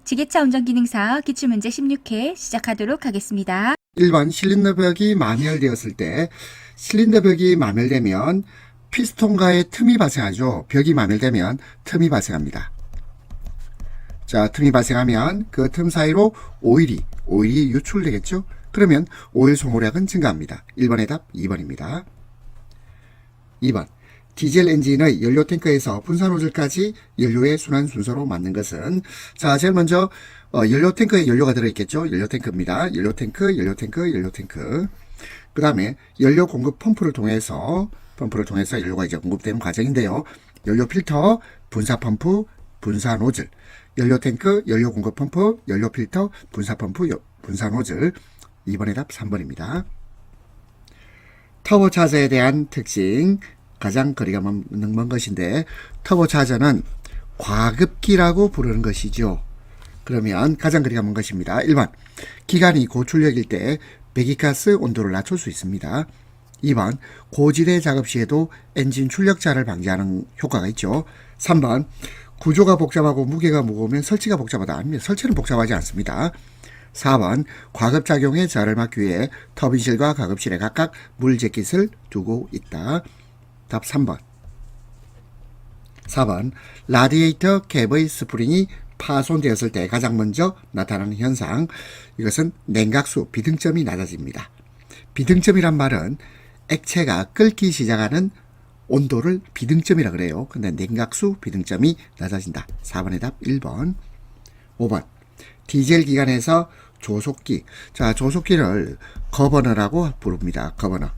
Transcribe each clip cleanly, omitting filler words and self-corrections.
지게차 운전기능사 기출문제 16회 시작하도록 하겠습니다. 1번 실린더 벽이 마멸되었을 때 실린더 벽이 마멸되면 피스톤과의 틈이 발생하죠. 벽이 마멸되면 틈이 발생합니다. 자, 틈이 발생하면 그 틈 사이로 오일이 유출되겠죠. 그러면 오일 소모량은 증가합니다. 1번의 답 2번입니다. 2번 디젤 엔진의 연료 탱크에서 분사 노즐까지 연료의 순환 순서로 맞는 것은, 자, 제일 먼저 연료 탱크에 연료가 들어있겠죠. 연료 탱크입니다. 연료 탱크. 그 다음에 연료 공급 펌프를 통해서 연료가 이제 공급되는 과정인데요. 연료 필터, 분사 펌프, 분사 노즐, 연료 탱크, 연료 공급 펌프, 연료 필터, 분사 펌프, 분사 노즐. 2번의 답 3번입니다. 터보차저에 대한 특징, 가장 거리가 먼 것인데, 터보차저는 과급기라고 부르는 것이죠. 그러면 가장 거리가 먼 것입니다. 1번 기관이 고출력일 때 배기가스 온도를 낮출 수 있습니다. 2번 고지대 작업 시에도 엔진 출력자를 방지하는 효과가 있죠. 3번 구조가 복잡하고 무게가 무거우면 설치가 복잡하다. 아닙니다. 설치는 복잡하지 않습니다. 4번 과급작용의 저하를 막기 위해 터빈실과 가급실에 각각 물 재킷을 두고 있다. 답 3번. 4번 라디에이터 캡의 스프링이 파손되었을 때 가장 먼저 나타나는 현상, 이것은 냉각수 비등점이 낮아집니다. 비등점이란 말은 액체가 끓기 시작하는 온도를 비등점이라 그래요. 근데 냉각수 비등점이 낮아진다. 4번의 답 1번. 5번 디젤 기관에서 조속기, 자, 조속기를 거버너라고 부릅니다. 거버너.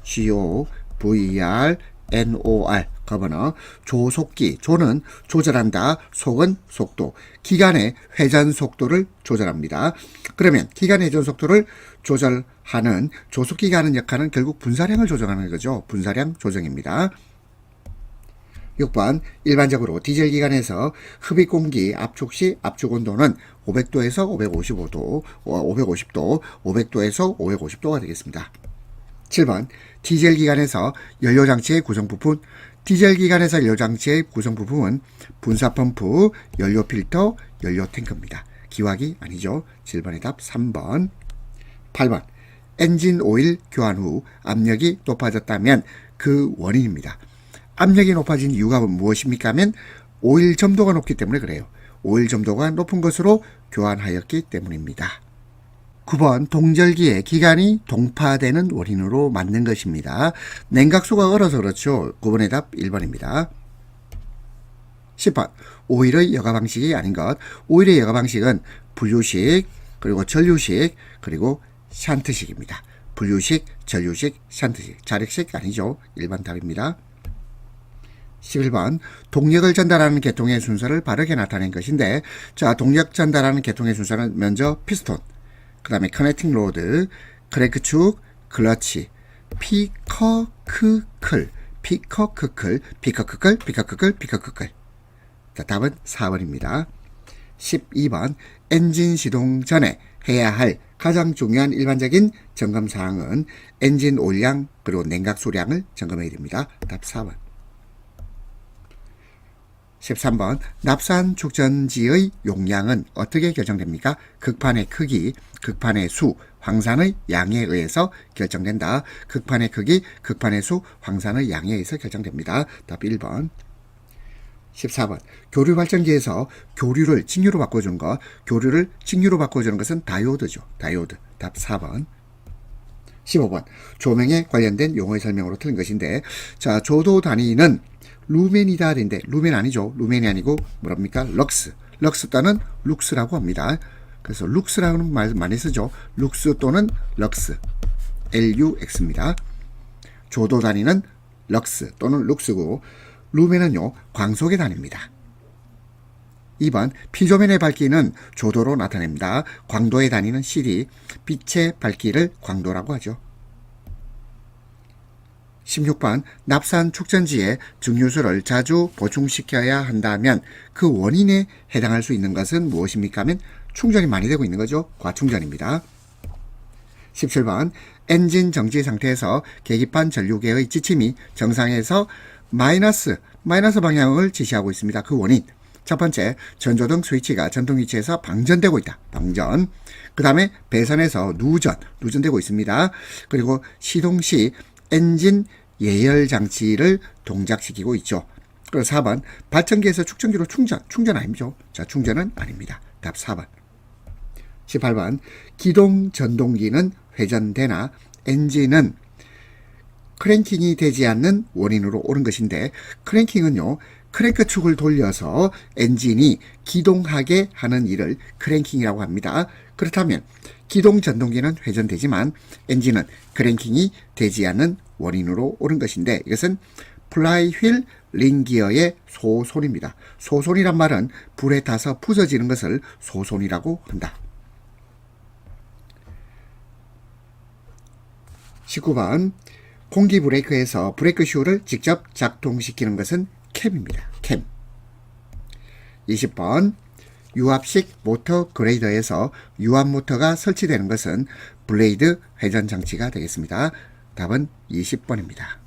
GOVER NOR, 거버너. 조속기, 조는 조절한다, 속은 속도, 기관의 회전 속도를 조절합니다. 그러면 기관의 회전 속도를 조절하는 조속기가 하는 역할은 결국 분사량을 조정하는 거죠. 분사량 조정입니다. 6번 일반적으로 디젤 기관에서 흡입 공기 압축 시 압축 온도는 500도에서 550도, 500도에서 550도가 되겠습니다. 7번 디젤 기관에서 연료장치의 구성 부품, 디젤 기관에서 연료장치의 구성 부품은 분사 펌프, 연료 필터, 연료 탱크입니다. 기화기 아니죠. 7번의 답 3번. 8번 엔진 오일 교환 후 압력이 높아졌다면 그 원인입니다. 압력이 높아진 이유가 무엇입니까 하면 오일 점도가 높기 때문에 그래요. 오일 점도가 높은 것으로 교환하였기 때문입니다. 9번 동절기에 기관이 동파되는 원인으로 맞는 것입니다. 냉각수가 얼어서 그렇죠. 9번의 답 1번입니다. 10번 오일의 여과 방식이 아닌 것, 오일의 여과 방식은 분류식, 그리고 전류식, 그리고 샨트식입니다. 분류식, 전류식, 샨트식. 자력식 아니죠. 1번 답입니다. 11번 동력을 전달하는 계통의 순서를 바르게 나타낸 것인데, 자, 동력 전달하는 계통의 순서는 먼저 피스톤, 그 다음에 커넥팅 로드, 크랭크축, 클러치, 피커크클. 자, 답은 4번입니다. 12번 엔진 시동 전에 해야 할 가장 중요한 일반적인 점검사항은 엔진 오일량 그리고 냉각수량을 점검해야 됩니다. 답 4번. 13번 납산 축전지의 용량은 어떻게 결정됩니까? 극판의 크기, 극판의 수, 황산의 양에 의해서 결정된다. 극판의 크기, 극판의 수, 황산의 양에 의해서 결정됩니다. 답 1번. 14번 교류 발전기에서 교류를 직류로 바꿔주는 것, 교류를 직류로 바꿔주는 것은 다이오드죠. 다이오드. 답 4번. 15번 조명에 관련된 용어의 설명으로 틀린 것인데, 자, 조도 단위는 루멘이다인데 루멘 아니죠. 루멘이 아니고 뭐랍니까? 럭스. 럭스 또는 룩스라고 합니다. 그래서 룩스라는 말 많이 쓰죠. 룩스 또는 럭스. LUX입니다. 조도 단위는 럭스 또는 룩스고, 루멘은요 광속의 단위입니다. 2번 피조면의 밝기는 조도로 나타냅니다. 광도의 단위는 CD, 빛의 밝기를 광도라고 하죠. 16번 납산 축전지에 증류수를 자주 보충시켜야 한다면 그 원인에 해당할 수 있는 것은 무엇입니까 하면 충전이 많이 되고 있는 거죠. 과충전입니다. 17번 엔진 정지 상태에서 계기판 전류계의 지침이 정상에서 마이너스 방향을 지시하고 있습니다. 그 원인 첫 번째, 전조등 스위치가 전동 위치에서 방전되고 있다. 방전. 그 다음에 배선에서 누전되고 있습니다. 그리고 시동 시 엔진 예열 장치를 동작시키고 있죠. 그리고 4번, 발전기에서 축전기로 충전 아니죠. 자, 충전은 아닙니다. 답 4번. 18번, 기동 전동기는 회전되나 엔진은 크랭킹이 되지 않는 원인으로 옳은 것인데, 크랭킹은요, 크랭크축을 돌려서 엔진이 기동하게 하는 일을 크랭킹이라고 합니다. 그렇다면 기동 전동기는 회전되지만 엔진은 크랭킹이 되지 않는 원인으로 옳은 것인데, 이것은 플라이휠 링기어의 소손입니다. 소손이란 말은 불에 타서 부서지는 것을 소손이라고 한다. 19번, 공기 브레이크에서 브레이크 슈를 직접 작동시키는 것은 캠입니다. 캠. 20번, 유압식 모터 그레이더에서 유압 모터가 설치되는 것은 블레이드 회전 장치가 되겠습니다. 답은 20번입니다.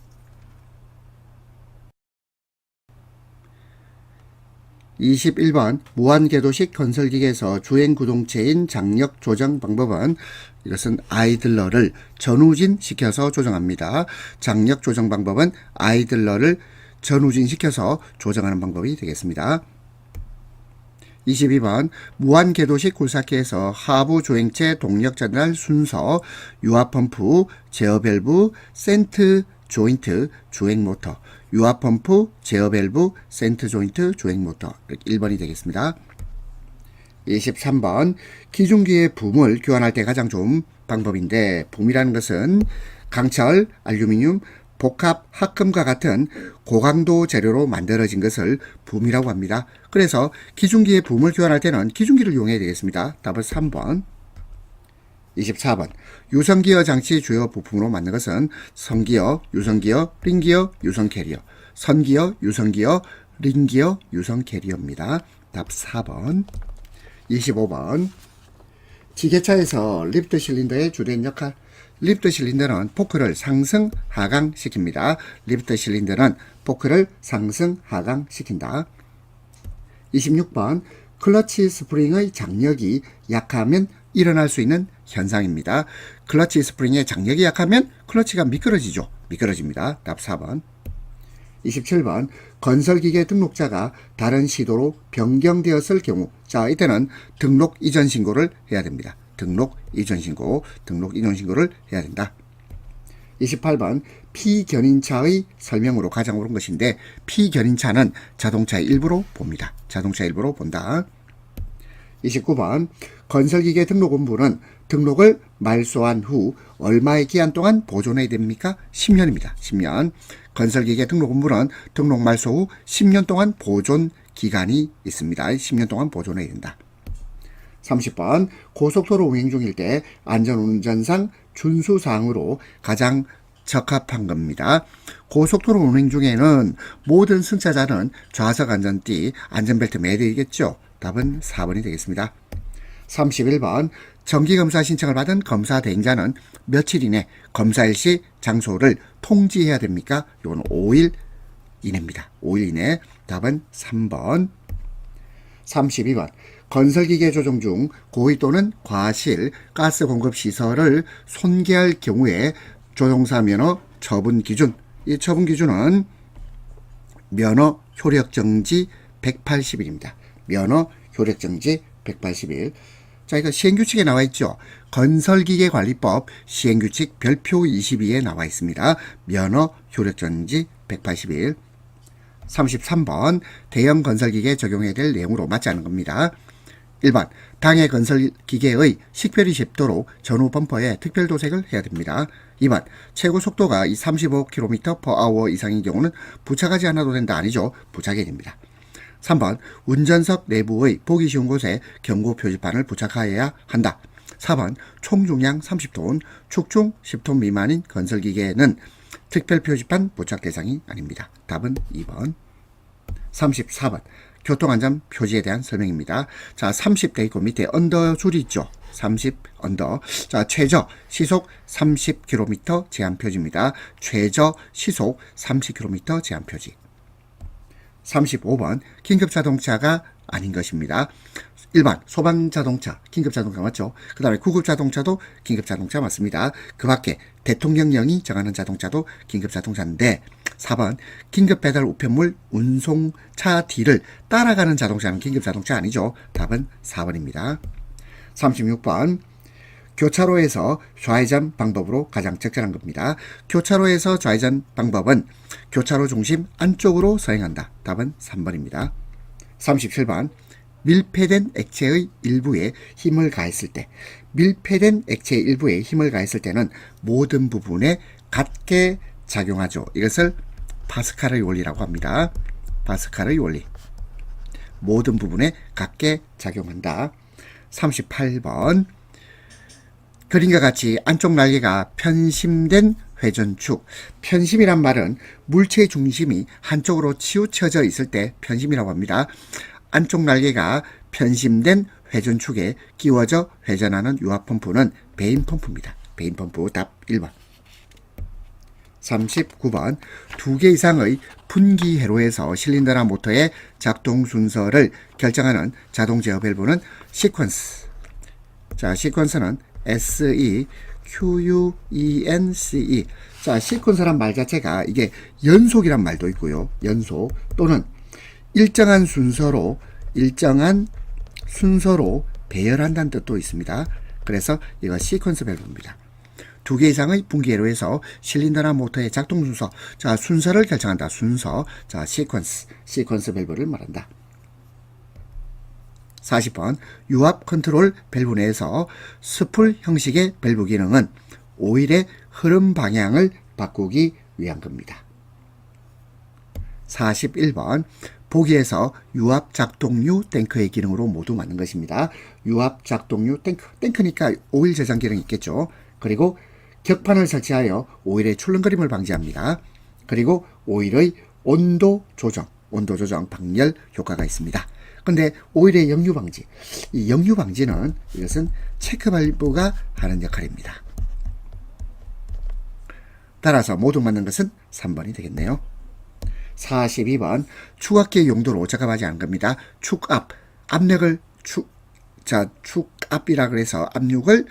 21번, 무한궤도식 건설기계에서 주행구동체인 장력 조정 방법은, 이것은 아이들러를 전후진시켜서 조정합니다. 장력 조정 방법은 아이들러를 전후진시켜서 조정하는 방법이 되겠습니다. 22번, 무한궤도식 굴삭기에서 하부 주행체 동력 전달 순서, 유압펌프, 제어밸브, 센트 조인트, 주행모터, 유압펌프, 제어밸브, 센트 조인트, 주행모터. 1번이 되겠습니다. 23번, 기중기의 붐을 교환할 때 가장 좋은 방법인데, 붐이라는 것은 강철, 알루미늄, 복합 합금과 같은 고강도 재료로 만들어진 것을 붐이라고 합니다. 그래서 기중기의 붐을 교환할 때는 기중기를 이용해야 되겠습니다. 답은 3번. 24번, 유선기어 장치 주요 부품으로 만든 것은 선기어, 유선기어, 링기어, 유선 캐리어, 선기어, 유선기어, 링기어, 유선 캐리어입니다. 답 4번. 25번, 지게차에서 리프트 실린더의 주된 역할. 리프트 실린더는 포크를 상승 하강 시킵니다. 리프트 실린더는 포크를 상승 하강 시킨다. 26번, 클러치 스프링의 장력이 약하면 일어날 수 있는 현상입니다. 클러치 스프링의 장력이 약하면 클러치가 미끄러집니다. 답 4번. 27번, 건설기계 등록자가 다른 시도로 변경되었을 경우, 자, 이때는 등록 이전 신고를 해야 됩니다. 등록 이전 신고를 해야 된다. 28번, 피견인차의 설명으로 가장 옳은 것인데, 피견인차는 자동차의 일부로 봅니다. 자동차의 일부로 본다. 29번, 건설기계 등록원부는 등록을 말소한 후 얼마의 기한 동안 보존해야 됩니까? 10년입니다. 10년. 건설기계 등록원부는 등록 말소 후 10년 동안 보존 기간이 있습니다. 10년 동안 보존해야 된다. 30번, 고속도로 운행 중일 때 안전운전상 준수사항으로 가장 적합한 겁니다. 고속도로 운행 중에는 모든 승차자는 좌석 안전띠, 안전벨트 매대이겠죠. 답은 4번이 되겠습니다. 31번, 정기검사 신청을 받은 검사 대행자는 며칠 이내 검사일 시 장소를 통지해야 됩니까? 이건 5일 이내입니다. 5일 이내. 답은 3번. 32번, 건설기계 조정 중 고의 또는 과실 가스 공급 시설을 손괴할 경우에 조종사 면허 처분 기준. 이 처분 기준은 면허 효력정지 180일입니다. 면허 효력정지 180일. 자, 이거 시행규칙에 나와 있죠. 건설기계관리법 시행규칙 별표 22에 나와 있습니다. 면허 효력정지 180일. 33번, 대형 건설기계에 적용해야 될 내용으로 맞지 않은 겁니다. 1번, 당해 건설기계의 식별이 쉽도록 전후 범퍼에 특별 도색을 해야 됩니다. 2번, 최고 속도가 35km/h 이상인 경우는 부착하지 않아도 된다. 아니죠. 부착해야 됩니다. 3번, 운전석 내부의 보기 쉬운 곳에 경고 표지판을 부착하여야 한다. 4번, 총중량 30톤, 축중 10톤 미만인 건설기계에는 특별 표지판 부착 대상이 아닙니다. 답은 2번. 34번, 교통안전 표지에 대한 설명입니다. 자, 30대 있고 밑에 언더 줄이 있죠. 30 언더. 자, 최저 시속 30km 제한 표지입니다. 최저 시속 30km 제한 표지. 35번 긴급자동차가 아닌 것입니다. 1번 소방자동차 긴급자동차 맞죠? 그 다음에 구급자동차도 긴급자동차 맞습니다. 그 밖에 대통령령이 정하는 자동차도 긴급자동차인데 4번 긴급배달 우편물 운송차 D를 따라가는 자동차는 긴급자동차 아니죠. 답은 4번입니다. 36번 교차로에서 좌회전 방법으로 가장 적절한 겁니다. 교차로에서 좌회전 방법은 교차로 중심 안쪽으로 서행한다. 답은 3번입니다. 37번 밀폐된 액체의 일부에 힘을 가했을 때 밀폐된 액체의 일부에 힘을 가했을 때는 모든 부분에 같게 작용하죠. 이것을 파스칼의 원리라고 합니다. 파스칼의 원리. 모든 부분에 같게 작용한다. 38번 그림과 같이 안쪽 날개가 편심된 회전축. 편심이란 말은 물체의 중심이 한쪽으로 치우쳐져 있을 때 편심이라고 합니다. 안쪽 날개가 편심된 회전축에 끼워져 회전하는 유압펌프는 베인펌프입니다. 베인펌프 답 1번. 39번 2개 이상의 분기 회로에서 실린더나 모터의 작동 순서를 결정하는 자동 제어 밸브는 시퀀스. 자, 시퀀스는 SEQUENCE. 자, 시퀀스란 말 자체가 이게 연속이란 말도 있고요. 연속 또는 일정한 순서로 배열한다는 뜻도 있습니다. 그래서 이거 시퀀스 밸브입니다. 2개 이상의 분기 회로에서 실린더나 모터의 작동 순서. 자, 순서를 결정한다. 순서. 자, 시퀀스 밸브를 말한다. 40번 유압 컨트롤 밸브 내에서 스풀 형식의 밸브 기능은 오일의 흐름 방향을 바꾸기 위한 겁니다. 41번 보기에서 유압 작동류 탱크의 기능으로 모두 맞는 것입니다. 유압 작동류 탱크니까 오일 저장 기능이 있겠죠. 그리고 격판을 설치하여 오일의 출렁거림을 방지합니다. 그리고 오일의 온도 조정 방열 효과가 있습니다. 근데 오일의 역류 방지, 이 역류 방지는 이것은 체크 밸브가 하는 역할입니다. 따라서 모두 맞는 것은 3번이 되겠네요. 42번 축압기의 용도로 적합하지 않은 겁니다. 축압, 압력을 축압이라 그래서 압력을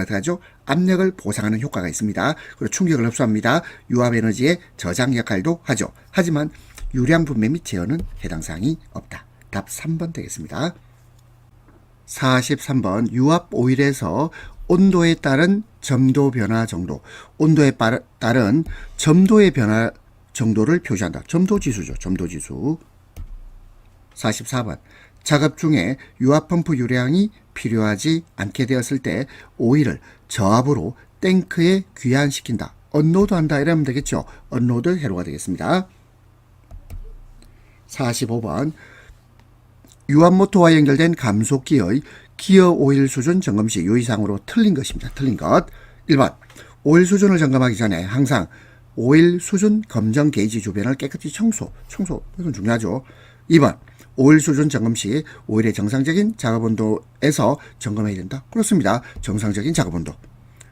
어떻게 하죠? 압력을 보상하는 효과가 있습니다. 그리고 충격을 흡수합니다. 유압 에너지의 저장 역할도 하죠. 하지만 유량 분배 및 제어는 해당 사항이 없다. 답 3번 되겠습니다. 43번 유압 오일에서 온도에 따른 점도 변화 정도. 온도에 따른 점도의 변화 정도를 표시한다. 점도지수죠. 점도지수. 44번 작업 중에 유압펌프 유량이 필요하지 않게 되었을 때 오일을 저압으로 탱크에 귀환시킨다. 언로드한다 이러면 되겠죠. 언로드 회로가 되겠습니다. 45번 유압모터와 연결된 감속기의 기어 오일 수준 점검 시 유의사항으로 틀린 것입니다. 틀린 것. 1번 오일 수준을 점검하기 전에 항상 오일 수준 검정 게이지 주변을 깨끗이 청소. 이건 중요하죠. 2번 오일 수준 점검 시 오일의 정상적인 작업 온도에서 점검해야 된다. 그렇습니다. 정상적인 작업 온도.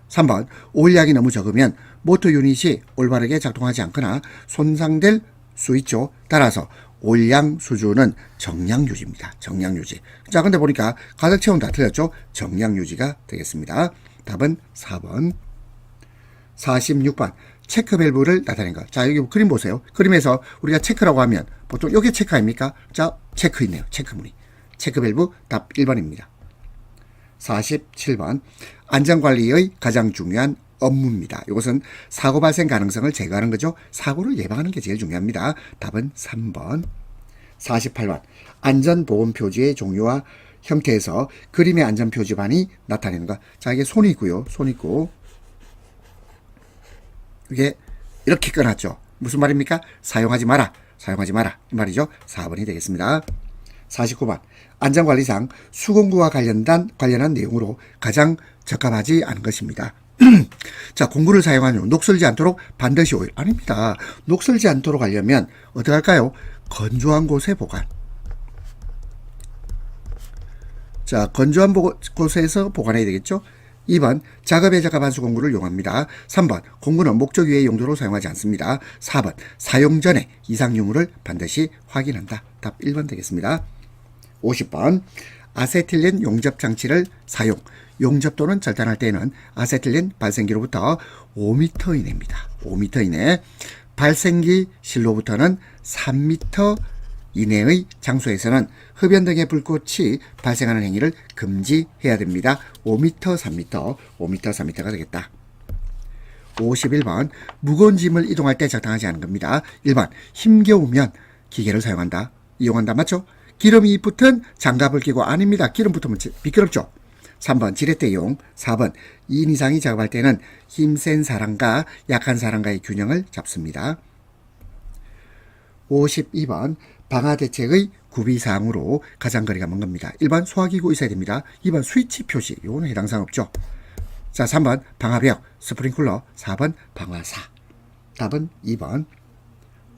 3번 오일량이 너무 적으면 모터 유닛이 올바르게 작동하지 않거나 손상될 수 있죠. 따라서 오일량 수준은 정량 유지입니다. 정량 유지. 자, 근데 보니까 가득 채운다 틀렸죠? 정량 유지가 되겠습니다. 답은 4번. 46번 체크 밸브를 나타낸 것. 자, 여기 그림 보세요. 그림에서 우리가 체크라고 하면 보통 이게 체크 아닙니까? 자, 체크 있네요. 체크무늬. 체크 밸브 답 1번입니다. 47번 안전관리의 가장 중요한 업무입니다. 이것은 사고 발생 가능성을 제거하는 거죠. 사고를 예방하는 게 제일 중요합니다. 답은 3번. 48번 안전보험 표지의 종류와 형태에서 그림의 안전표지반이 나타내는 것. 자, 이게 손이 있고요. 손 있고 이게 이렇게 꺼놨죠. 무슨 말입니까? 사용하지 마라. 이 말이죠. 4번이 되겠습니다. 49번 안전관리상 수공구와 관련한 내용으로 가장 적합하지 않은 것입니다. 자, 공구를 사용하면 녹슬지 않도록 반드시 오일. 아닙니다. 녹슬지 않도록 하려면 어떻게 할까요? 건조한 곳에 보관. 자, 건조한 곳에서 보관해야 되겠죠? 2번 작업에 적합한 공구를 이용합니다. 3번 공구는 목적 외의 용도로 사용하지 않습니다. 4번 사용 전에 이상 유무를 반드시 확인한다. 답 1번 되겠습니다. 50번 아세틸렌 용접 장치를 사용. 용접 또는 절단할 때에는 아세틸렌 발생기로부터 5m 이내입니다. 5m 이내. 발생기 실로부터는 3m 이내의 장소에서는 흡연 등의 불꽃이 발생하는 행위를 금지해야 됩니다. 5m, 3m, 5m, 3m가 되겠다. 51번 무거운 짐을 이동할 때 적당하지 않은 겁니다. 1번 힘겨우면 기계를 사용한다. 이용한다. 맞죠? 기름이 붙은 장갑을 끼고 아닙니다. 기름 붙으면 미끄럽죠. 3번 지렛대 이용. 4번 2인 이상이 작업할 때는 힘센 사람과 약한 사람과의 균형을 잡습니다. 52번 방화대책의 구비사항으로 가장 거리가 먼 겁니다. 1번 소화기구 있어야 됩니다. 2번 스위치 표시. 이거는 해당사항 없죠. 자, 3번 방화벽, 스프링클러. 4번 방화사. 답은 2번.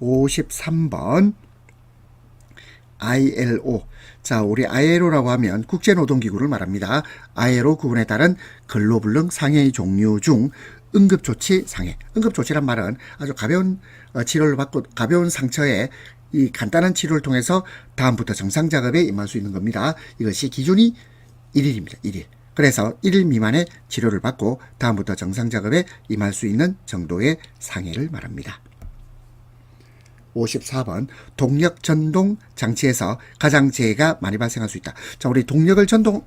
53번 ILO. 자, 우리 ILO라고 하면 국제노동기구를 말합니다. ILO 구분에 따른 근로불능 상해의 종류 중 응급조치 상해. 응급조치란 말은 아주 가벼운 치료를 받고 가벼운 상처에 이 간단한 치료를 통해서 다음부터 정상작업에 임할 수 있는 겁니다. 이것이 기준이 1일입니다. 1일. 그래서 1일 미만의 치료를 받고 다음부터 정상작업에 임할 수 있는 정도의 상해를 말합니다. 54번 동력전동 장치에서 가장재해가 많이 발생할 수 있다. 자, 우리 동력전동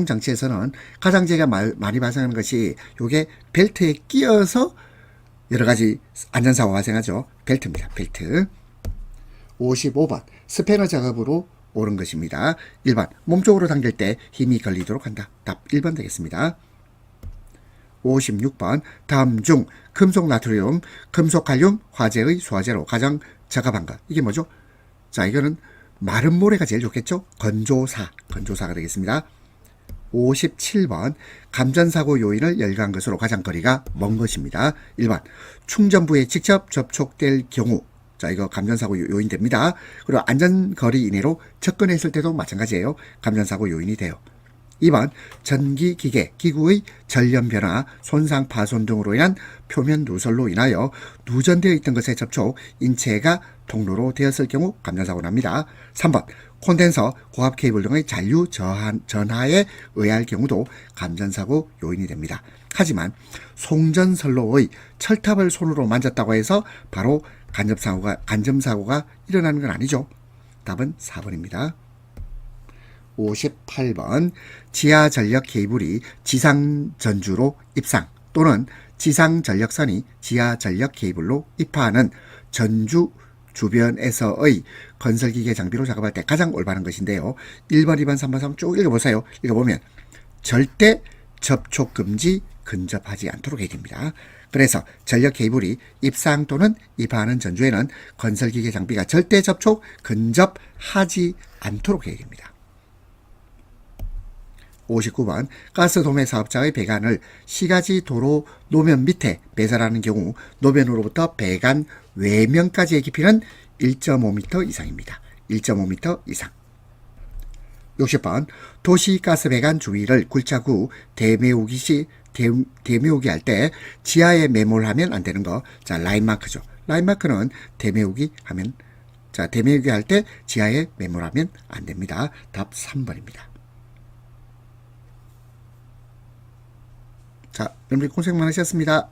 장치에서는 가장재해가 많이 발생하는 것이 요게 벨트에 끼어서 여러가지 안전사고가 발생하죠. 벨트입니다. 벨트. 55번 스패너 작업으로 옳은 것입니다. 1번 몸쪽으로 당길 때 힘이 걸리도록 한다. 답 1번 되겠습니다. 56번 다음 중 금속 나트륨, 금속 칼륨, 화재의 소화제로 가장 적합한 것. 이게 뭐죠? 자, 이거는 마른 모래가 제일 좋겠죠? 건조사가 되겠습니다. 57번 감전사고 요인을 열거한 것으로 가장 거리가 먼 것입니다. 1번 충전부에 직접 접촉될 경우. 자, 이거 감전사고 요인 됩니다. 그리고 안전거리 이내로 접근했을 때도 마찬가지예요. 감전사고 요인이 돼요. 2번 전기기계, 기구의 전련 변화, 손상, 파손 등으로 인한 표면 누설로 인하여 누전되어 있던 것에 접촉, 인체가 통로로 되었을 경우 감전사고 납니다. 3번 콘덴서, 고압 케이블 등의 잔류 전하에 의할 경우도 감전사고 요인이 됩니다. 하지만 송전선로의 철탑을 손으로 만졌다고 해서 바로 간접사고가 일어나는 건 아니죠. 답은 4번입니다. 58번 지하전력 케이블이 지상전주로 입상 또는 지상전력선이 지하전력 케이블로 입하하는 전주 주변에서의 건설기계 장비로 작업할 때 가장 올바른 것인데요. 1번, 2번, 3번, 3번 쭉 읽어보세요. 읽어보면 절대 접촉 금지, 근접하지 않도록 해야 됩니다. 그래서 전력 케이블이 입상 또는 입하하는 전주에는 건설기계 장비가 절대 접촉, 근접하지 않도록 해야 됩니다. 59번 가스도매 사업자의 배관을 시가지 도로 노면 밑에 배설하는 경우 노면으로부터 배관 외면까지의 깊이는 1.5m 이상입니다. 1.5m 이상. 60번 도시가스배관 주위를 굴착 후 대매우기 할 때 지하에 매몰하면 안 되는 거. 자, 라인마크죠. 라인마크는 대매우기 할 때 지하에 매몰하면 안 됩니다. 답 3번입니다. 자, 여러분들 고생 많으셨습니다.